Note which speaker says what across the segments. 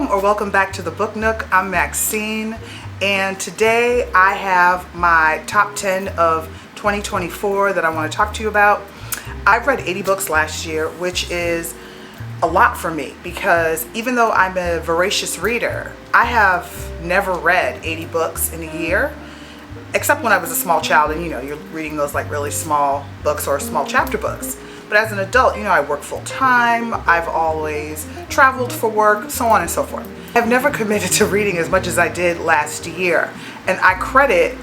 Speaker 1: Welcome or welcome back to the Book Nook. I'm Maxine, and today I have my top 10 of 2024 that I want to talk to you about. I've read 80 books last year, which is a lot for me because even though I'm a voracious reader, I have never read 80 books in a year, except when I was a small child and you're reading those like really small books or small chapter books. But as an adult, I work full time, I've always traveled for work, so on and so forth. I've never committed to reading as much as I did last year. And I credit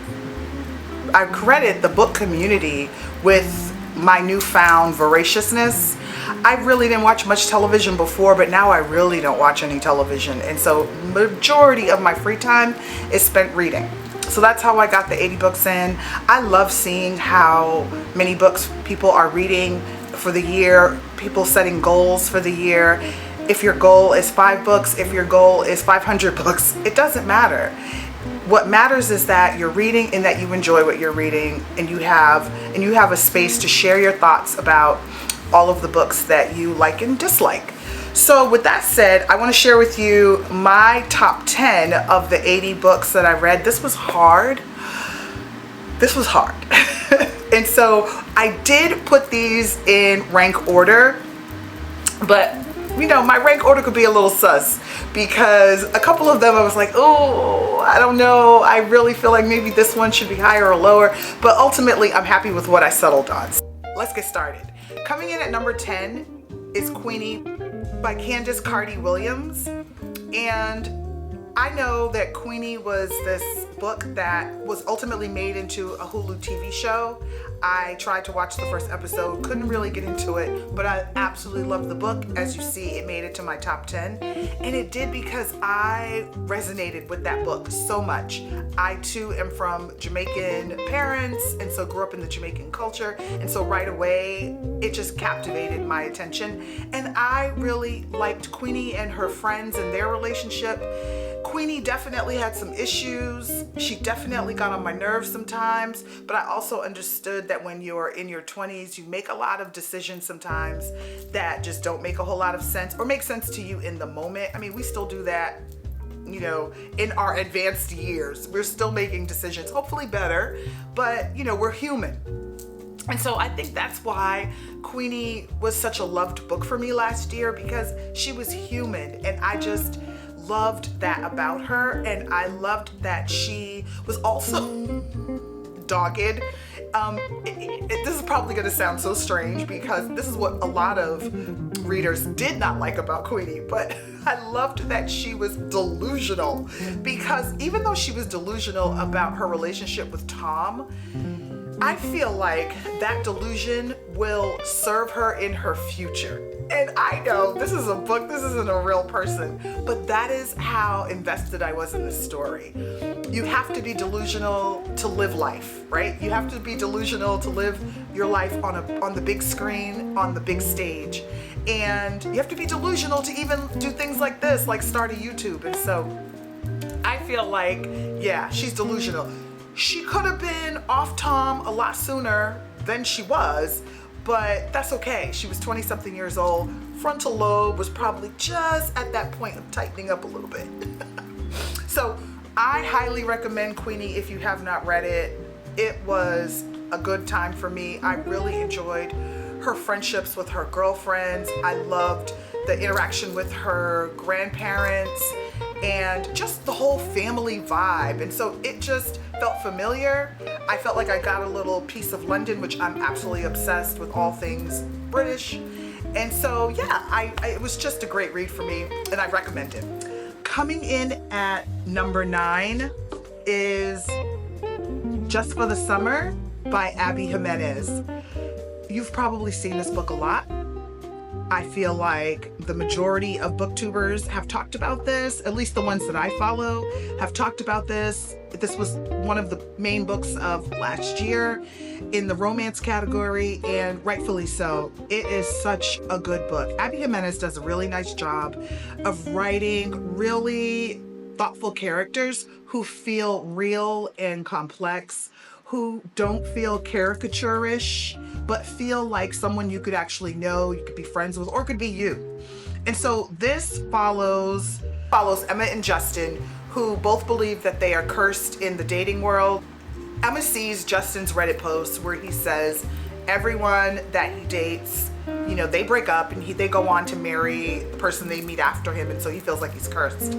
Speaker 1: the book community with my newfound voraciousness. I really didn't watch much television before, but now I really don't watch any television. And so majority of my free time is spent reading. So that's how I got the 80 books in. I love seeing how many books people are reading for the year, people setting goals for the year. If your goal is 5 books, if your goal is 500 books, it doesn't matter. What matters is that you're reading and that you enjoy what you're reading, and you have a space to share your thoughts about all of the books that you like and dislike. So with that said, I want to share with you my top 10 of the 80 books that I read. This was hard. And so I did put these in rank order, but my rank order could be a little sus because a couple of them I was like, oh, I don't know. I really feel like maybe this one should be higher or lower, but ultimately I'm happy with what I settled on. So let's get started. Coming in at number 10 is Queenie by Candace Carty Williams. And I know that Queenie was this book that was ultimately made into a Hulu TV show. I tried to watch the first episode, couldn't really get into it, but I absolutely loved the book. As you see, it made it to my top 10. And it did because I resonated with that book so much. I too am from Jamaican parents, and so grew up in the Jamaican culture. And so right away, it just captivated my attention. And I really liked Queenie and her friends and their relationship. Queenie definitely had some issues. She definitely got on my nerves sometimes, but I also understood that when you're in your 20s, you make a lot of decisions sometimes that just don't make a whole lot of sense or make sense to you in the moment. I mean, we still do that, in our advanced years. We're still making decisions, hopefully better, but we're human. And so I think that's why Queenie was such a loved book for me last year, because she was human, and I just loved that about her. And I loved that she was also dogged. This is probably going to sound so strange because this is what a lot of readers did not like about Queenie, but I loved that she was delusional, because even though she was delusional about her relationship with Tom, I feel like that delusion will serve her in her future. And I know this is a book, this isn't a real person, but that is how invested I was in this story. You have to be delusional to live life, right? You have to be delusional to live your life on the big screen, on the big stage. And you have to be delusional to even do things like this, like start a YouTube. And so I feel like, yeah, she's delusional. She could have been off Tom a lot sooner than she was, but that's okay. She was 20-something years old. Frontal lobe was probably just at that point of tightening up a little bit. So I highly recommend Queenie if you have not read it. It was a good time for me. I really enjoyed her friendships with her girlfriends. I loved the interaction with her grandparents and just the whole family vibe. And so it just felt familiar. I felt like I got a little piece of London, which I'm absolutely obsessed with all things British. And so, yeah, it was just a great read for me, and I recommend it. Coming in at number 9 is Just for the Summer by Abby Jimenez. You've probably seen this book a lot. I feel like the majority of booktubers have talked about this, at least the ones that I follow have talked about this. This was one of the main books of last year in the romance category, and rightfully so. It is such a good book. Abby Jimenez does a really nice job of writing really thoughtful characters who feel real and complex, who don't feel caricaturish, but feel like someone you could actually know, you could be friends with, or could be you. And so this follows Emma and Justin, who both believe that they are cursed in the dating world. Emma sees Justin's Reddit post where he says everyone that he dates, you know, they break up and they go on to marry the person they meet after him, and so he feels like he's cursed.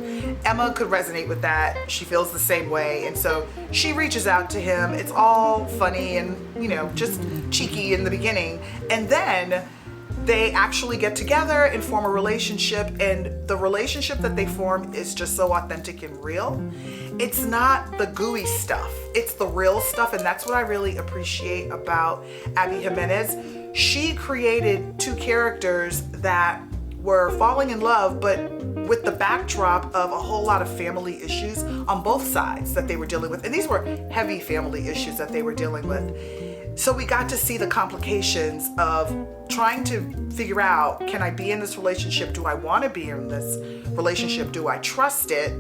Speaker 1: Emma could resonate with that. She feels the same way, and so she reaches out to him. It's all funny and, you know, just cheeky in the beginning, and then they actually get together and form a relationship, and the relationship that they form is just so authentic and real. It's not the gooey stuff, it's the real stuff, and that's what I really appreciate about Abby Jimenez. She created two characters that were falling in love, but with the backdrop of a whole lot of family issues on both sides that they were dealing with, and these were heavy family issues that they were dealing with. So we got to see the complications of trying to figure out, can I be in this relationship? Do I want to be in this relationship? Do I trust it?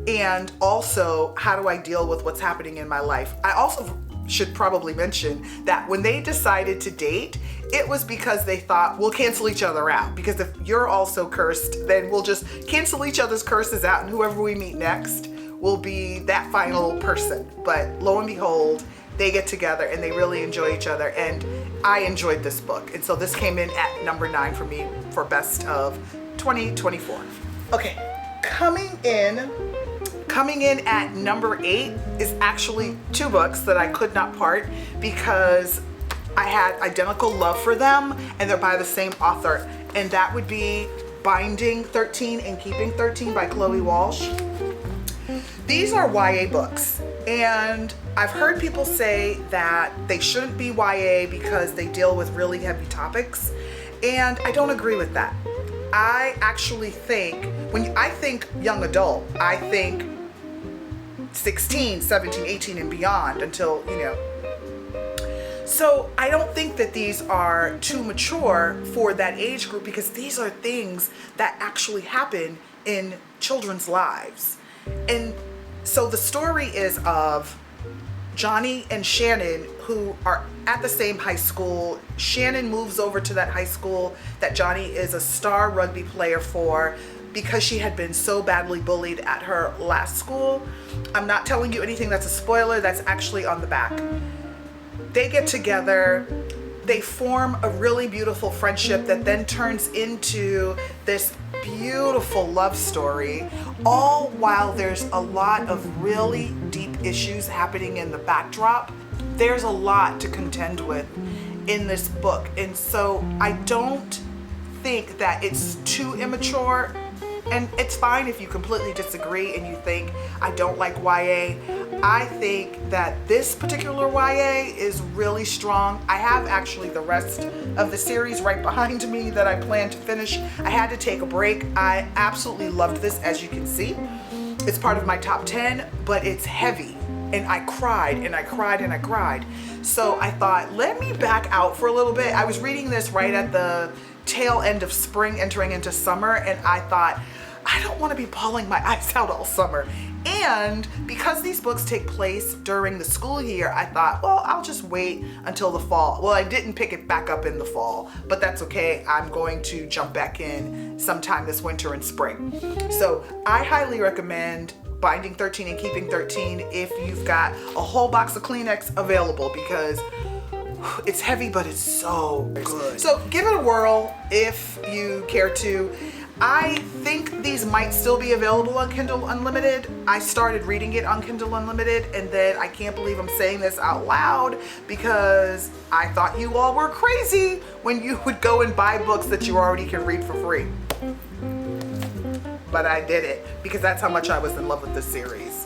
Speaker 1: And also, how do I deal with what's happening in my life? I also should probably mention that when they decided to date, it was because they thought, we'll cancel each other out. Because if you're also cursed, then we'll just cancel each other's curses out, and whoever we meet next will be that final person. But lo and behold, they get together and they really enjoy each other, and I enjoyed this book. And so this came in at number 9 for me for best of 2024. Okay, coming in at number 8 is actually 2 books that I could not part because I had identical love for them, and they're by the same author, and that would be Binding 13 and Keeping 13 by Chloe Walsh. These are YA books, and I've heard people say that they shouldn't be YA because they deal with really heavy topics, and I don't agree with that. I actually think, when I think young adult, I think 16, 17, 18 and beyond until, you know. So I don't think that these are too mature for that age group, because these are things that actually happen in children's lives. And so the story is of Johnny and Shannon, who are at the same high school. Shannon moves over to that high school that Johnny is a star rugby player for because she had been so badly bullied at her last school. I'm not telling you anything that's a spoiler, that's actually on the back. They get together, they form a really beautiful friendship that then turns into this beautiful love story, all while there's a lot of really deep issues happening in the backdrop. There's a lot to contend with in this book, and so I don't think that it's too immature. And it's fine if you completely disagree and you think I don't like YA. I think that this particular YA is really strong. I have actually the rest of the series right behind me that I plan to finish. I had to take a break. I absolutely loved this, as you can see. It's part of my top 10, but it's heavy. And I cried and I cried and I cried. So I thought, let me back out for a little bit. I was reading this right at the tail end of spring, entering into summer, and I thought, I don't want to be bawling my eyes out all summer. And because these books take place during the school year, I thought, well, I'll just wait until the fall. Well, I didn't pick it back up in the fall, but that's okay. I'm going to jump back in sometime this winter and spring. So I highly recommend Binding 13 and Keeping 13 if you've got a whole box of Kleenex available, because it's heavy, but it's so good. So give it a whirl if you care to. I think these might still be available on Kindle Unlimited. I started reading it on Kindle Unlimited, and then I can't believe I'm saying this out loud because I thought you all were crazy when you would go and buy books that you already can read for free. But I did it because that's how much I was in love with this series.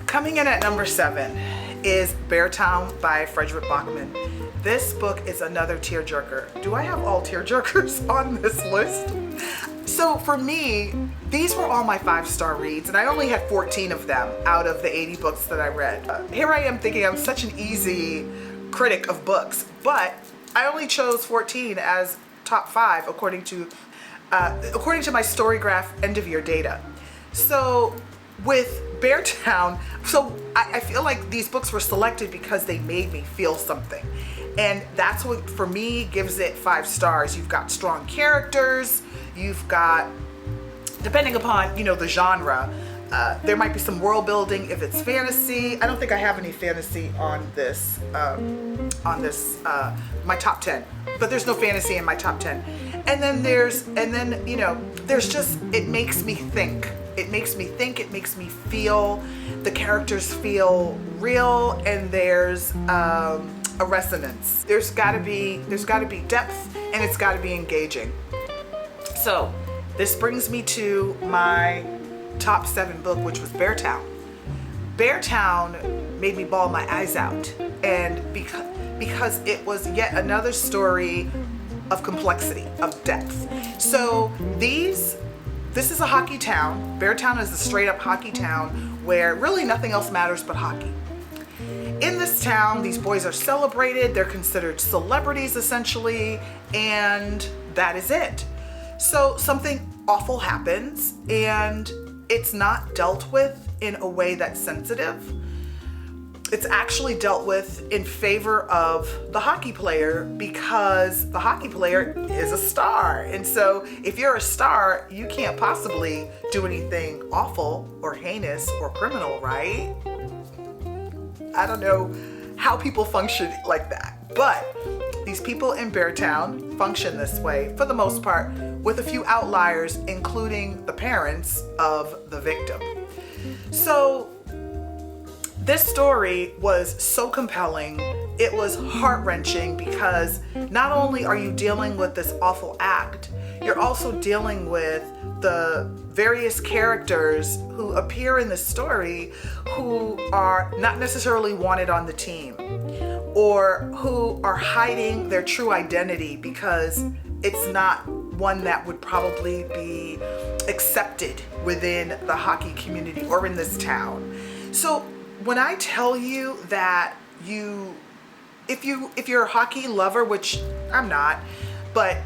Speaker 1: Coming in at number 7 is Beartown by Frederick Bachman. This book is another tearjerker. Do I have all tearjerkers on this list? So for me, these were all my 5-star reads, and I only had 14 of them out of the 80 books that I read. Here I am thinking I'm such an easy critic of books, but I only chose 14 as top 5 according to my Storygraph end of year data. So with Beartown, so I feel like these books were selected because they made me feel something. And that's what, for me, gives it 5 stars. You've got strong characters. You've got, depending upon, you know, the genre, there might be some world building if it's fantasy. I don't think I have any fantasy on this, my top 10. But there's no fantasy in my top 10. And then you know, there's just, it makes me think. It makes me think, it makes me feel. The characters feel real, and there's a resonance. There's gotta be depth, and it's gotta be engaging. So this brings me to my top 7 book, which was Beartown. Beartown made me bawl my eyes out, and because it was yet another story of complexity, of depth. So this is a hockey town. Beartown is a straight up hockey town where really nothing else matters but hockey. In this town, these boys are celebrated. They're considered celebrities essentially, and that is it. So something awful happens, and it's not dealt with in a way that's sensitive. It's actually dealt with in favor of the hockey player, because the hockey player is a star. And so if you're a star, you can't possibly do anything awful or heinous or criminal, right? I don't know how people function like that, but these people in Beartown function this way for the most part, with a few outliers, including the parents of the victim. So this story was so compelling. It was heart-wrenching, because not only are you dealing with this awful act, you're also dealing with the various characters who appear in the story who are not necessarily wanted on the team, or who are hiding their true identity because it's not one that would probably be accepted within the hockey community or in this town. So when I tell you that if you're a hockey lover, which I'm not, but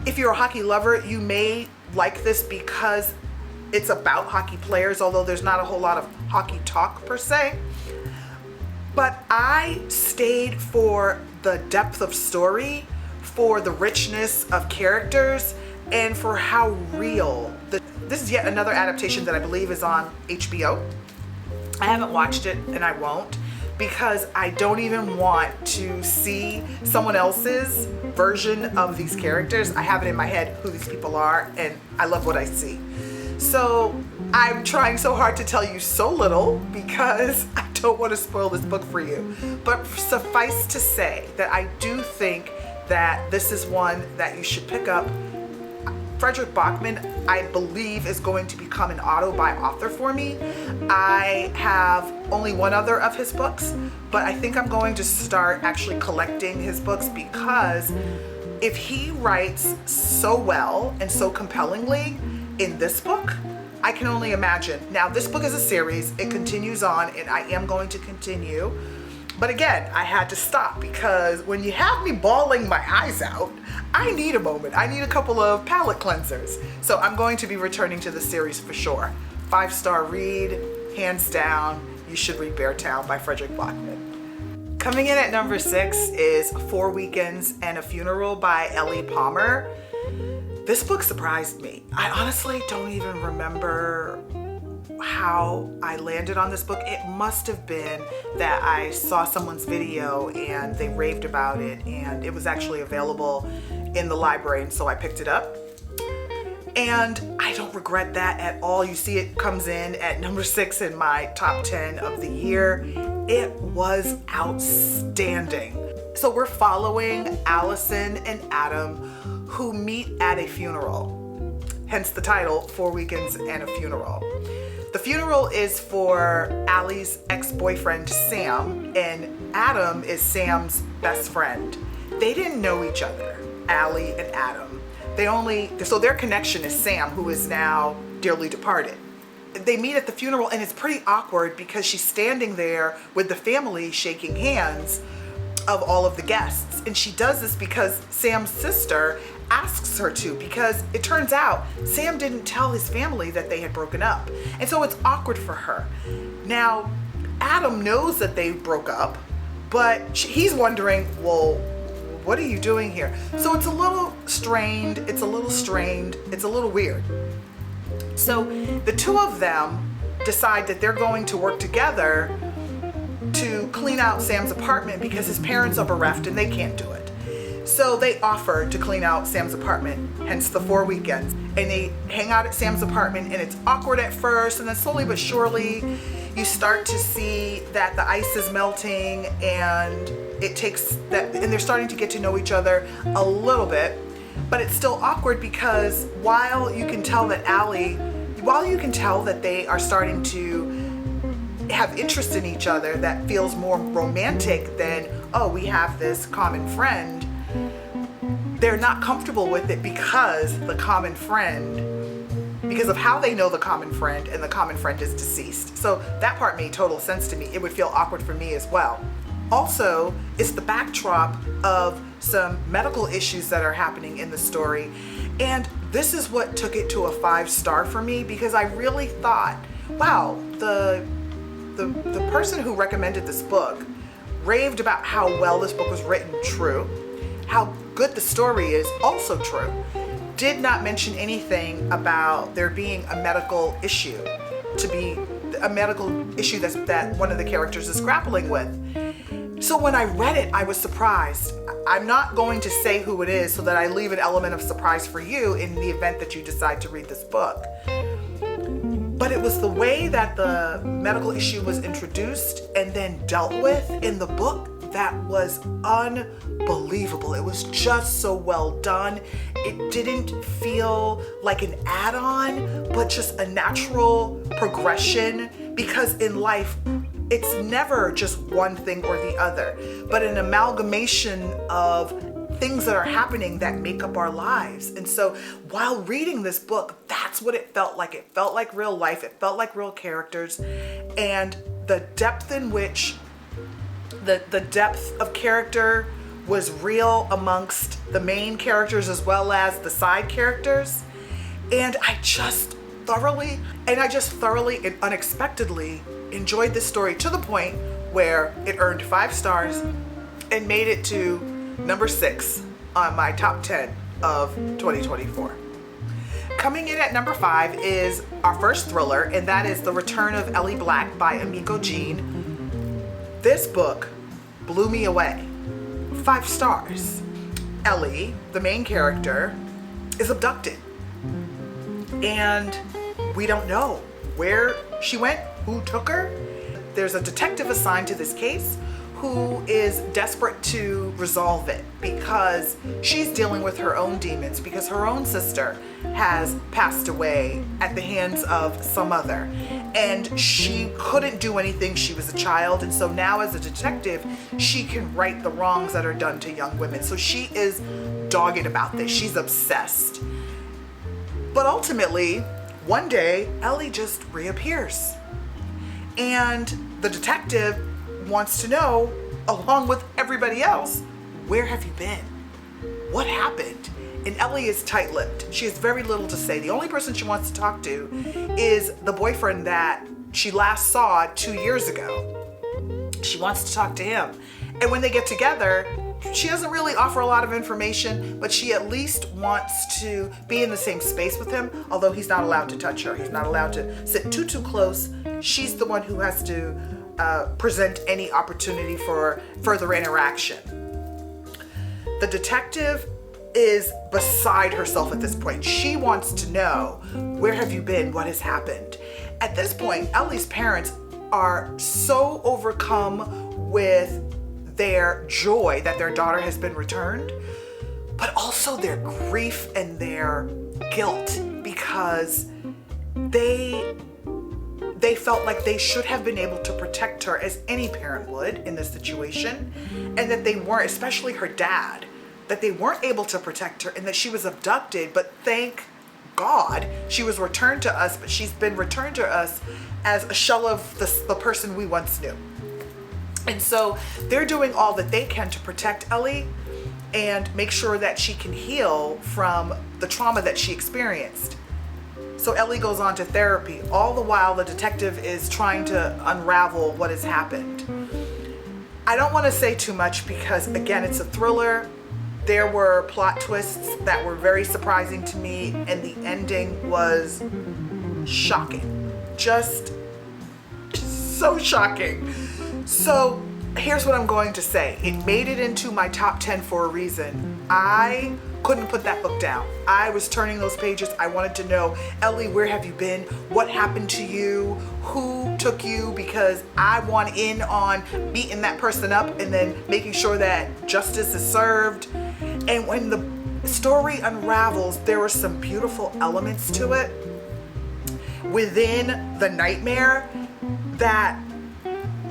Speaker 1: if you're a hockey lover, you may like this because it's about hockey players, although there's not a whole lot of hockey talk per se. But I stayed for the depth of story, for the richness of characters, and for how real. This is yet another adaptation that I believe is on HBO. I haven't watched it, and I won't, because I don't even want to see someone else's version of these characters. I have it in my head who these people are, and I love what I see. So I'm trying so hard to tell you so little because I don't want to spoil this book for you. But suffice to say that I do think that this is one that you should pick up. Frederick Bachman, I believe, is going to become an auto-buy author for me. I have only one other of his books, but I think I'm going to start actually collecting his books, because if he writes so well and so compellingly in this book, I can only imagine. Now, this book is a series. It continues on, and I am going to continue. But again, I had to stop, because when you have me bawling my eyes out, I need a moment. I need a couple of palate cleansers. So I'm going to be returning to the series for sure. 5-star read, hands down. You should read Beartown by Frederick Bachman. Coming in at number 6 is 4 Weekends and a Funeral by Ellie Palmer. This book surprised me. I honestly don't even remember how I landed on this book. It must have been that I saw someone's video and they raved about it, and it was actually available in the library, and so I picked it up. And I don't regret that at all. You see, it comes in at number 6 in my top 10 of the year. It was outstanding. So we're following Allison and Adam, who meet at a funeral. Hence the title, 4 Weekends and a Funeral. The funeral is for Allie's ex-boyfriend, Sam, and Adam is Sam's best friend. They didn't know each other, Allie and Adam. So their connection is Sam, who is now dearly departed. They meet at the funeral, and it's pretty awkward because she's standing there with the family shaking hands of all of the guests. And she does this because Sam's sister asks asks her to, because it turns out Sam didn't tell his family that they had broken up. And so it's awkward for her. Now, Adam knows that they broke up, but he's wondering, well, what are you doing here? So it's a little strained, it's a little weird. So the two of them decide that they're going to work together to clean out Sam's apartment because his parents are bereft and they can't do it. So they offer to clean out Sam's apartment, hence the 4 weekends. And they hang out at Sam's apartment, and it's awkward at first, and then slowly but surely you start to see that the ice is melting, and it takes that, and they're starting to get to know each other a little bit. But it's still awkward because while you can tell that they are starting to have interest in each other that feels more romantic than, oh, we have this common friend, they're not comfortable with it because of how they know the common friend, and the common friend is deceased. So that part made total sense to me. It would feel awkward for me as well. Also, it's the backdrop of some medical issues that are happening in the story. And this is what took it to a 5-star for me, because I really thought, wow, the person who recommended this book raved about how well this book was written, true. How good the story is, also true. Did not mention anything about there being a medical issue, that one of the characters is grappling with. So when I read it, I was surprised. I'm not going to say who it is so that I leave an element of surprise for you in the event that you decide to read this book. But it was the way that the medical issue was introduced and then dealt with in the book that was unbelievable. It was just so well done. It didn't feel like an add-on, but just a natural progression, because in life, it's never just one thing or the other, but an amalgamation of things that are happening that make up our lives. And so while reading this book, that's what it felt like. It felt like real life. It felt like real characters. And the depth in which the depth of character was real amongst the main characters as well as the side characters. And I just thoroughly and unexpectedly enjoyed this story to the point where it earned 5 stars and made it to number 6 on my top 10 of 2024. Coming in at number 5 is our first thriller, and that is The Return of Ellie Black by Emiko Jean. This book blew me away. 5 stars. Ellie, the main character, is abducted. And we don't know where she went, who took her. There's a detective assigned to this case who is desperate to resolve it because she's dealing with her own demons, because her own sister has passed away at the hands of some other, and she couldn't do anything. She was a child, and so now as a detective, she can right the wrongs that are done to young women. So she is dogged about this. She's obsessed. But ultimately, one day, Ellie just reappears. And the detective wants to know, along with everybody else, where have you been? What happened? And Ellie is tight-lipped. She has very little to say. The only person she wants to talk to is the boyfriend that she last saw 2 years ago. She wants to talk to him. And when they get together, she doesn't really offer a lot of information, but she at least wants to be in the same space with him, although he's not allowed to touch her. He's not allowed to sit too close. She's the one who has to present any opportunity for further interaction. The detective is beside herself at this point. She wants to know, where have you been? What has happened? At this point, Ellie's parents are so overcome with their joy that their daughter has been returned, but also their grief and their guilt, because they felt like they should have been able to protect her as any parent would in this situation, and that they weren't, especially her dad, that they weren't able to protect her, and that she was abducted. But thank God she was returned to us, but she's been returned to us as a shell of the person we once knew. And so they're doing all that they can to protect Ellie, and make sure that she can heal from the trauma that she experienced. So Ellie goes on to therapy. All the while, the detective is trying to unravel what has happened. I don't want to say too much because, again, it's a thriller. There were plot twists that were very surprising to me, and the ending was shocking. Just so shocking. So here's what I'm going to say. It made it into my top 10 for a reason. I couldn't put that book down. I was turning those pages. I wanted to know, Ellie, where have you been? What happened to you? Who took you? Because I want in on beating that person up and then making sure that justice is served. And when the story unravels, there were some beautiful elements to it within the nightmare that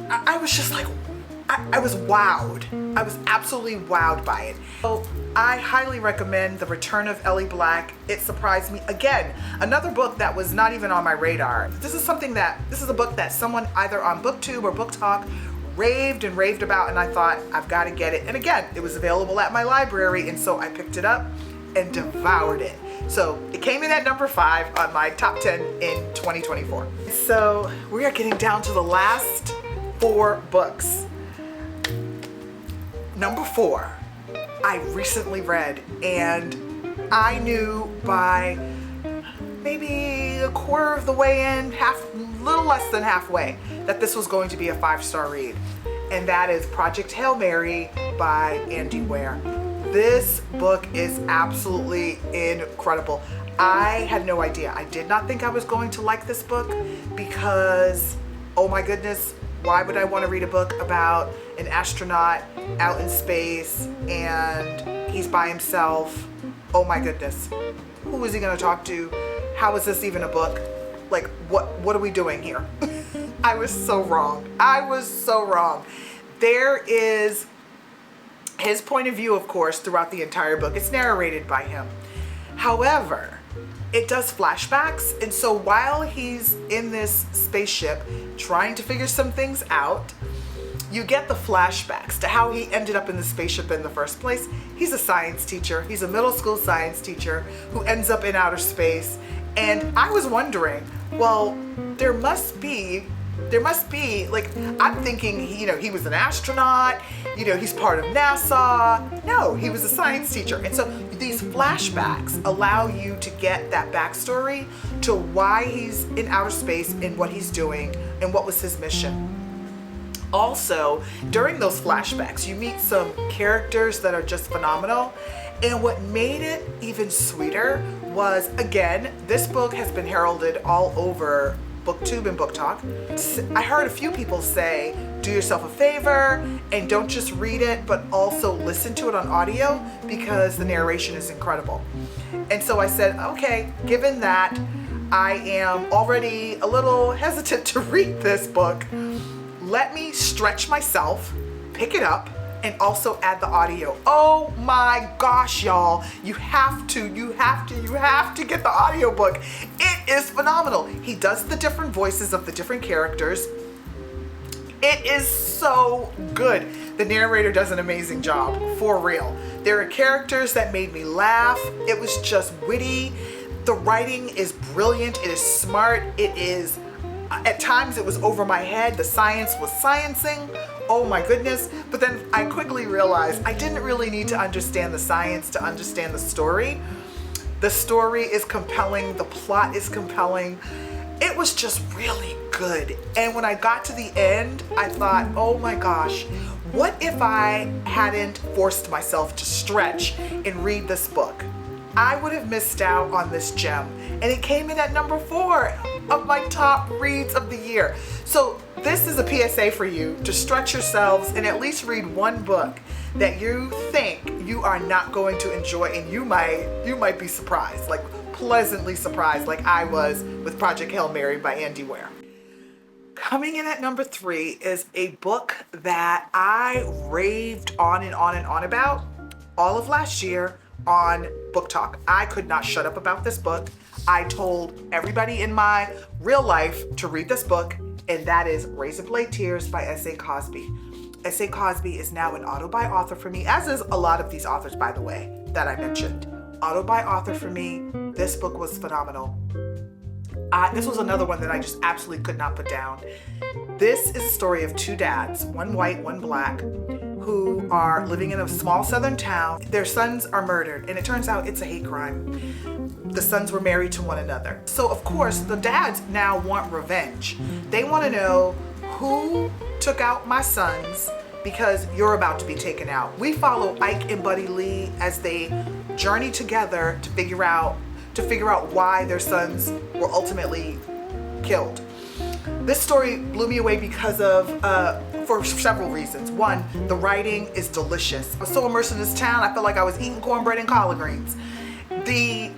Speaker 1: I was just like, I was wowed. I was absolutely wowed by it. So I highly recommend The Return of Ellie Black. It surprised me. Again, another book that was not even on my radar. This is a book that someone either on Booktube or Book Talk raved and raved about, and I thought, I've got to get it. And again, it was available at my library, and so I picked it up and devoured it. So it came in at number 5 on my top 10 in 2024. So we are getting down to the last 4 books. Number 4, I recently read, and I knew by maybe a quarter of the way in, little less than halfway, that this was going to be a 5-star read. And that is Project Hail Mary by Andy Weir. This book is absolutely incredible. I had no idea. I did not think I was going to like this book because, oh my goodness, why would I want to read a book about an astronaut out in space and he's by himself? Oh my goodness. Who is he going to talk to? How is this even a book? Like, what are we doing here? I was so wrong. I was so wrong. There is his point of view, of course, throughout the entire book. It's narrated by him. However, it does flashbacks, and so while he's in this spaceship trying to figure some things out, you get the flashbacks to how he ended up in the spaceship in the first place. He's a science teacher. He's a middle school science teacher who ends up in outer space. And I was wondering, well, there must be, like, I'm thinking, he was an astronaut, he's part of NASA. No, he was a science teacher. And so these flashbacks allow you to get that backstory to why he's in outer space and what he's doing and what was his mission. Also, during those flashbacks, you meet some characters that are just phenomenal. And what made it even sweeter was, again, this book has been heralded all over Booktube and Book Talk. I heard a few people say, do yourself a favor and don't just read it, but also listen to it on audio because the narration is incredible. And so I said, okay, given that I am already a little hesitant to read this book, let me stretch myself, pick it up, and also add the audio. Oh my gosh, y'all. You have to get the audiobook. It is phenomenal. He does the different voices of the different characters. It is so good. The narrator does an amazing job, for real. There are characters that made me laugh. It was just witty. The writing is brilliant. It is smart. It is, at times it was over my head. The science was sciencing. Oh my goodness. But then I quickly realized I didn't really need to understand the science to understand the story. The story is compelling. The plot is compelling. It was just really good. And when I got to the end, I thought, oh my gosh, what if I hadn't forced myself to stretch and read this book? I would have missed out on this gem. And it came in at number 4 of my top reads of the year. So this is a PSA for you to stretch yourselves and at least read one book that you think you are not going to enjoy, and you might be surprised, like pleasantly surprised, like I was with Project Hail Mary by Andy Weir. Coming in at number 3 is a book that I raved on and on and on about all of last year on Book Talk. I could not shut up about this book. I told everybody in my real life to read this book, and that is Razor Blade Tears by S.A. Cosby. S.A. Cosby is now an auto-buy author for me, as is a lot of these authors, by the way, that I mentioned. Auto-buy author for me. This book was phenomenal. This was another one that I just absolutely could not put down. This is a story of two dads, one white, one black, who are living in a small southern town. Their sons are murdered, and it turns out it's a hate crime. The sons were married to one another. So of course, the dads now want revenge. They want to know who took out my sons, because you're about to be taken out. We follow Ike and Buddy Lee as they journey together to figure out why their sons were ultimately killed. This story blew me away because of, for several reasons. One, the writing is delicious. I was so immersed in this town, I felt like I was eating cornbread and collard greens. The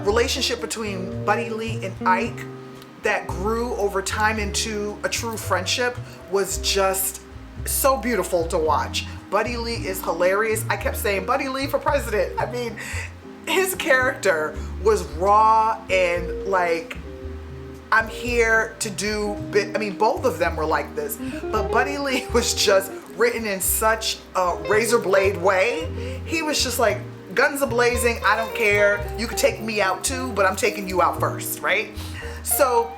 Speaker 1: relationship between Buddy Lee and Ike that grew over time into a true friendship was just so beautiful to watch. Buddy Lee is hilarious. I kept saying, Buddy Lee for president. I mean, his character was raw and like, I'm here to do bit. I mean, both of them were like this, but Buddy Lee was just written in such a razor blade way. He was just like, guns a blazing, I don't care. You could take me out too, but I'm taking you out first, right? So,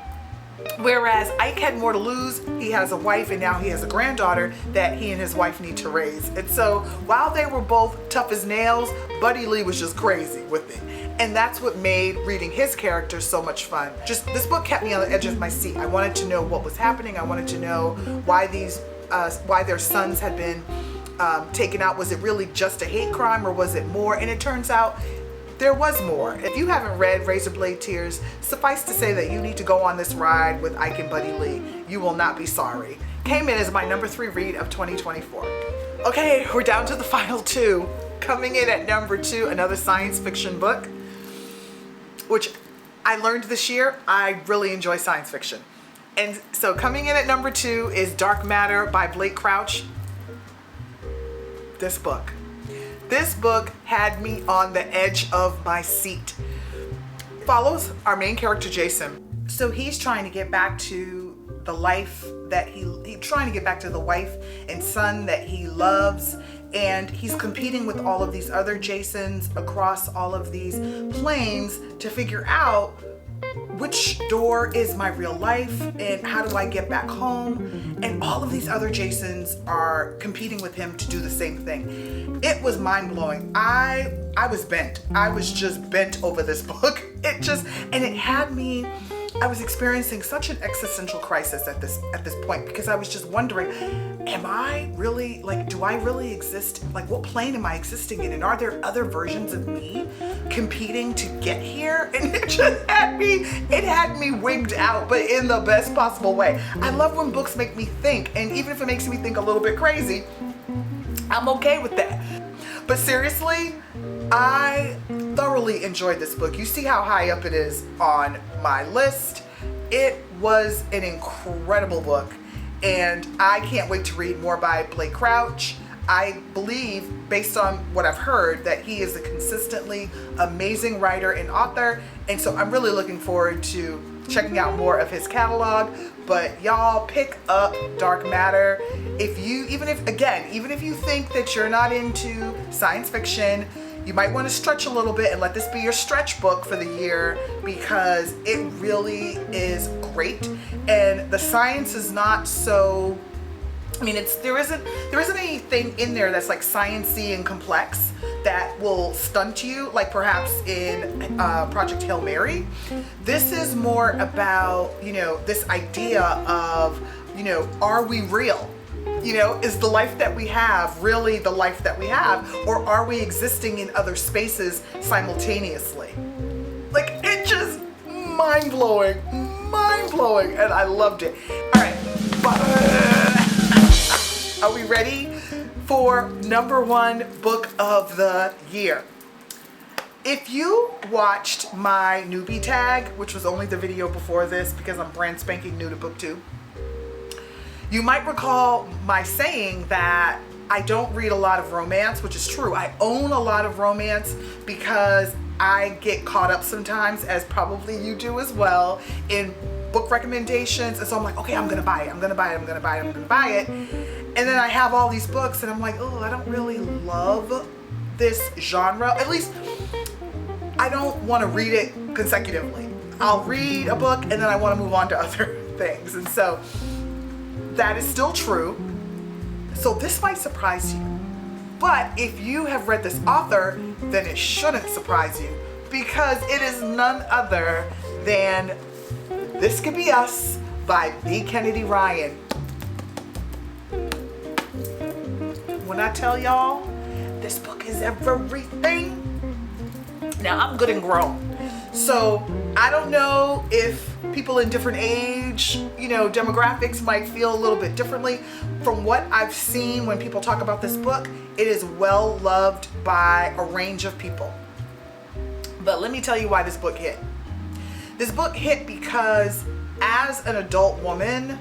Speaker 1: whereas Ike had more to lose, he has a wife and now he has a granddaughter that he and his wife need to raise. And so while they were both tough as nails, Buddy Lee was just crazy with it. And that's what made reading his character so much fun. Just this book kept me on the edge of my seat. I wanted to know what was happening. I wanted to know why their sons had been taken out. Was it really just a hate crime or was it more? And it turns out there was more. If you haven't read Razor Blade Tears, suffice to say that you need to go on this ride with Ike and Buddy Lee. You will not be sorry. Came in as my number 3 read of 2024. Okay, we're down to the final 2. Coming in at number 2, another science fiction book, which I learned this year, I really enjoy science fiction. And so coming in at number 2 is Dark Matter by Blake Crouch. This book had me on the edge of my seat. Follows our main character, Jason. So he's trying to get back to the life that he's trying to get back to the wife and son that he loves. And he's competing with all of these other Jasons across all of these planes to figure out which door is my real life and how do I get back home. And all of these other Jasons are competing with him to do the same thing. It was mind-blowing. I was bent. I was just bent over this book. It had me, I was experiencing such an existential crisis at this point, because I was just wondering, am I really, like, do I really exist? Like, what plane am I existing in? And are there other versions of me competing to get here? And it had me wigged out, but in the best possible way. I love when books make me think, and even if it makes me think a little bit crazy, I'm okay with that. But seriously, I thoroughly enjoyed this book. You see how high up it is on my list. It was an incredible book, and I can't wait to read more by Blake Crouch. I believe, based on what I've heard, that he is a consistently amazing writer and author, and so I'm really looking forward to checking out more of his catalog. But y'all, pick up Dark Matter. Even if you think that you're not into science fiction, you might want to stretch a little bit and let this be your stretch book for the year, because it really is great. And the science is not so, I mean, there isn't anything in there that's like sciencey and complex that will stunt you, like perhaps in Project Hail Mary. This is more about, this idea of, are we real? Is the life that we have really the life that we have, or are we existing in other spaces simultaneously? Like, it just mind-blowing, and I loved it. All right, are we ready for number 1 book of the year? If you watched my newbie tag, which was only the video before this because I'm brand spanking new to Booktube, you might recall my saying that I don't read a lot of romance, which is true. I own a lot of romance because I get caught up sometimes, as probably you do as well, in book recommendations. And so I'm like, okay, I'm gonna buy it. And then I have all these books and I'm like, oh, I don't really love this genre. At least I don't want to read it consecutively. I'll read a book and then I want to move on to other things. And so that is still true. So this might surprise you. But if you have read this author, then it shouldn't surprise you, because it is none other than This Could Be Us by B. Kennedy Ryan. When I tell y'all, this book is everything. Now, I'm good and grown, so I don't know if people in different age, demographics might feel a little bit differently. From what I've seen when people talk about this book, it is well loved by a range of people. But let me tell you why this book hit. This book hit because as an adult woman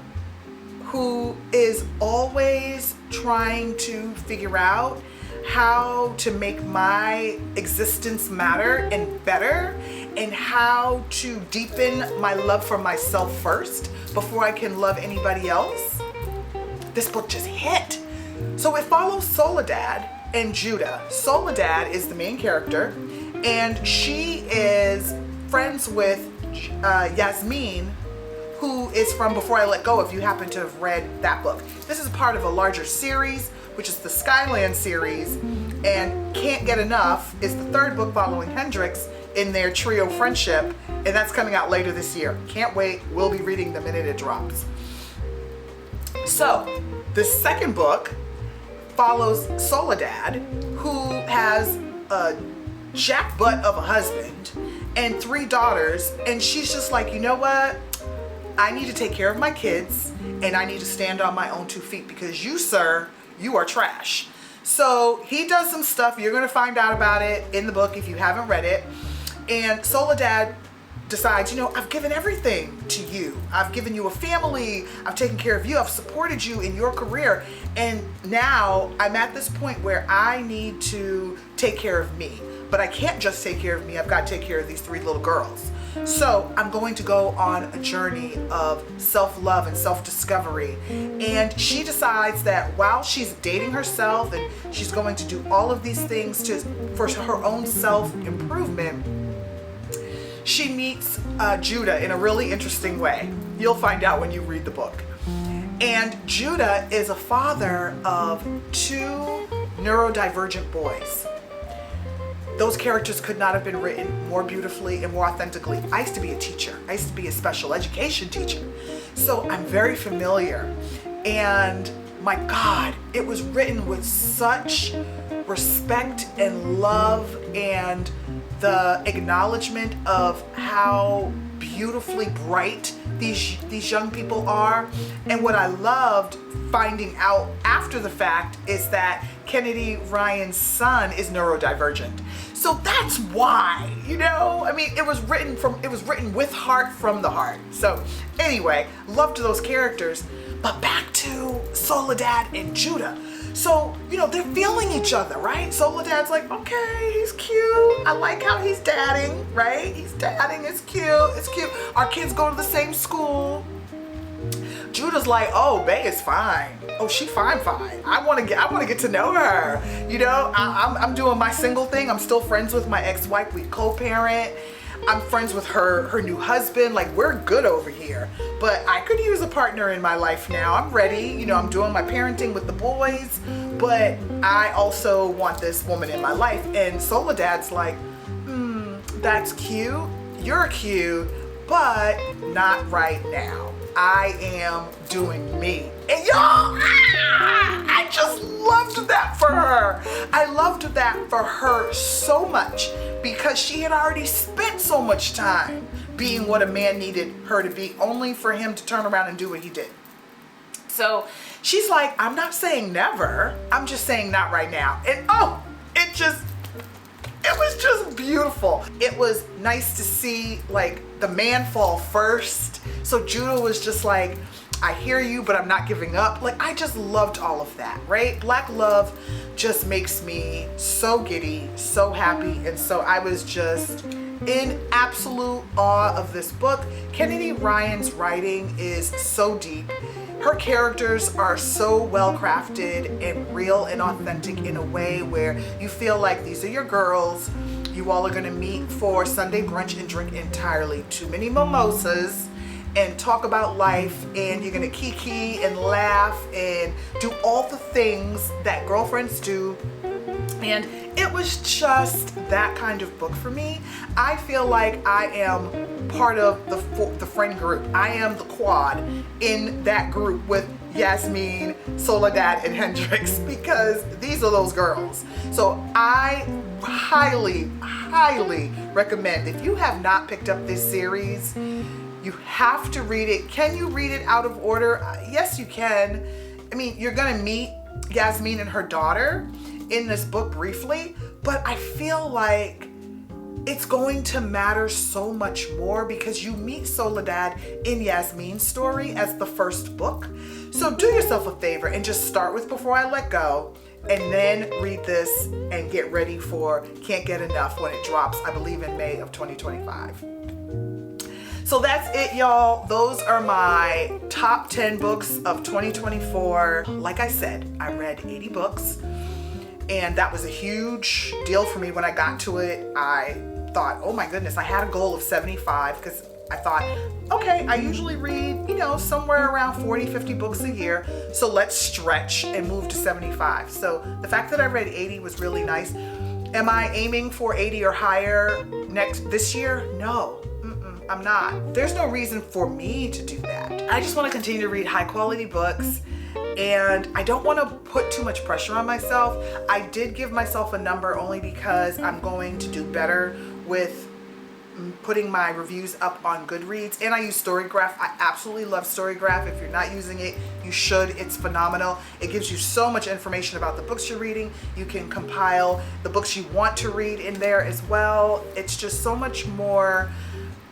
Speaker 1: who is always trying to figure out how to make my existence matter and better, and how to deepen my love for myself first before I can love anybody else, this book just hit. So it follows Soledad and Judah. Soledad is the main character, and she is friends with Yasmin, who is from Before I Let Go, if you happen to have read that book. This is part of a larger series, which is the Skyland series, and Can't Get Enough is the third book following Hendrix in their trio friendship, and that's coming out later this year. Can't wait. We'll be reading the minute it drops. So the second book follows Soledad, who has a jackbutt of a husband and 3 daughters, and she's just like, you know what? I need to take care of my kids, and I need to stand on my own 2 feet, because you, sir, you are trash. So he does some stuff. You're going to find out about it in the book if you haven't read it. And Soledad decides, I've given everything to you. I've given you a family. I've taken care of you. I've supported you in your career. And now I'm at this point where I need to take care of me. But I can't just take care of me. I've got to take care of these 3 little girls. So I'm going to go on a journey of self-love and self-discovery. And she decides that while she's dating herself and she's going to do all of these things for her own self-improvement, she meets Judah in a really interesting way. You'll find out when you read the book. And Judah is a father of 2 neurodivergent boys. Those characters could not have been written more beautifully and more authentically. I used to be a teacher. I used to be a special education teacher. So I'm very familiar. And my God, it was written with such respect and love, and the acknowledgement of how beautifully bright these young people are. And what I loved finding out after the fact is that Kennedy Ryan's son is neurodivergent. So that's why, it was written with heart, from the heart. So anyway, loved those characters. But back to Soledad and Judah. So, they're feeling each other, right? Soledad's like, okay, he's cute. I like how he's dadding, right? He's dadding, it's cute. Our kids go to the same school. Judah's like, oh, Bae is fine. Oh, she fine. I want to get to know her. I'm doing my single thing. I'm still friends with my ex-wife. We co-parent. I'm friends with her new husband. Like, we're good over here. But I could use a partner in my life now. I'm ready. I'm doing my parenting with the boys, but I also want this woman in my life. And Soledad's like, that's cute. You're cute, but not right now. I am doing me. And y'all, I just loved that for her. I loved that for her so much, because she had already spent so much time being what a man needed her to be, only for him to turn around and do what he did. So she's like, I'm not saying never. I'm just saying not right now. And it was just beautiful. It was nice to see, like, the man fall first. So Judah was just like, I hear you, but I'm not giving up. Like, I just loved all of that, right? Black love just makes me so giddy, so happy. And so I was just in absolute awe of this book. Kennedy Ryan's writing is so deep. her characters are so well crafted and real and authentic in a way where you feel like these are your girls. You all are going to meet for Sunday brunch and drink entirely too many mimosas and talk about life, and you're going to kiki and laugh and do all the things that girlfriends do. And it was just that kind of book for me. I feel like I am part of the friend group. I am the quad in that group with Yasmin, Soledad, and Hendrix, because these are those girls. So I highly, highly recommend, if you have not picked up this series, you have to read it. Can you read it out of order? Yes, you can. I mean, you're gonna meet Yasmin and her daughter in this book briefly, but I feel like it's going to matter so much more because you meet Soledad in Yasmin's story as the first book. So do yourself a favor and just start with Before I Let Go, and then read this and get ready for Can't Get Enough when it drops, I believe in May of 2025. So that's it, y'all. Those are my top 10 books of 2024. Like I said, I read 80 books, and that was a huge deal for me when I got to it. I thought, oh my goodness, I had a goal of 75 because I thought, okay, I usually read, somewhere around 40, 50 books a year. So let's stretch and move to 75. So the fact that I read 80 was really nice. Am I aiming for 80 or higher this year? No. I'm not. There's no reason for me to do that. I just want to continue to read high quality books, and I don't want to put too much pressure on myself. I did give myself a number only because I'm going to do better with putting my reviews up on Goodreads, and I use Storygraph. I absolutely love Storygraph. If you're not using it, you should. It's phenomenal. It gives you so much information about the books you're reading. You can compile the books you want to read in there as well. It's just so much more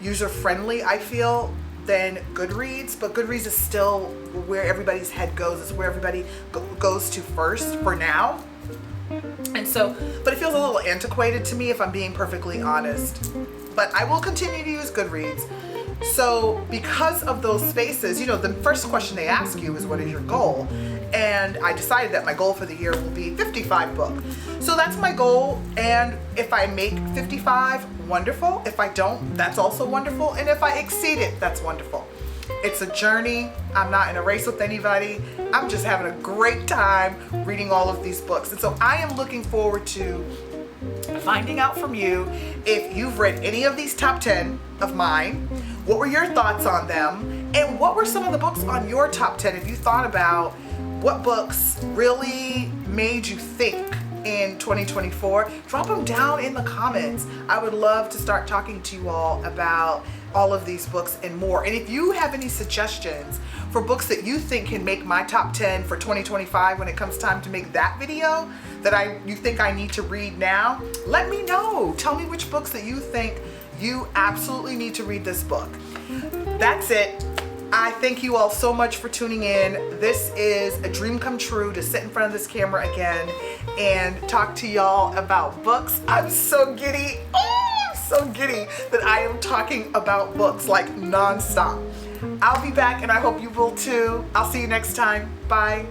Speaker 1: user-friendly, I feel, than Goodreads, but Goodreads is still where everybody's head goes. It's where everybody goes to first for now. And so, but it feels a little antiquated to me, if I'm being perfectly honest. But I will continue to use Goodreads. So because of those spaces, the first question they ask you is, what is your goal? And I decided that my goal for the year will be 55 books. So that's my goal. And if I make 55, wonderful. If I don't, that's also wonderful. And if I exceed it, that's wonderful. It's a journey. I'm not in a race with anybody. I'm just having a great time reading all of these books. And so I am looking forward to finding out from you if you've read any of these top 10 of mine. What were your thoughts on them? And what were some of the books on your top 10? If you thought about what books really made you think in 2024, drop them down in the comments. I would love to start talking to you all about all of these books and more. And if you have any suggestions for books that you think can make my top 10 for 2025 when it comes time to make that video that you think I need to read now, let me know. Tell me which books that you think you absolutely need to read this book. That's it. I thank you all so much for tuning in. This is a dream come true to sit in front of this camera again and talk to y'all about books. I'm so giddy. Oh, I'm so giddy that I am talking about books like nonstop. I'll be back, and I hope you will too. I'll see you next time. Bye.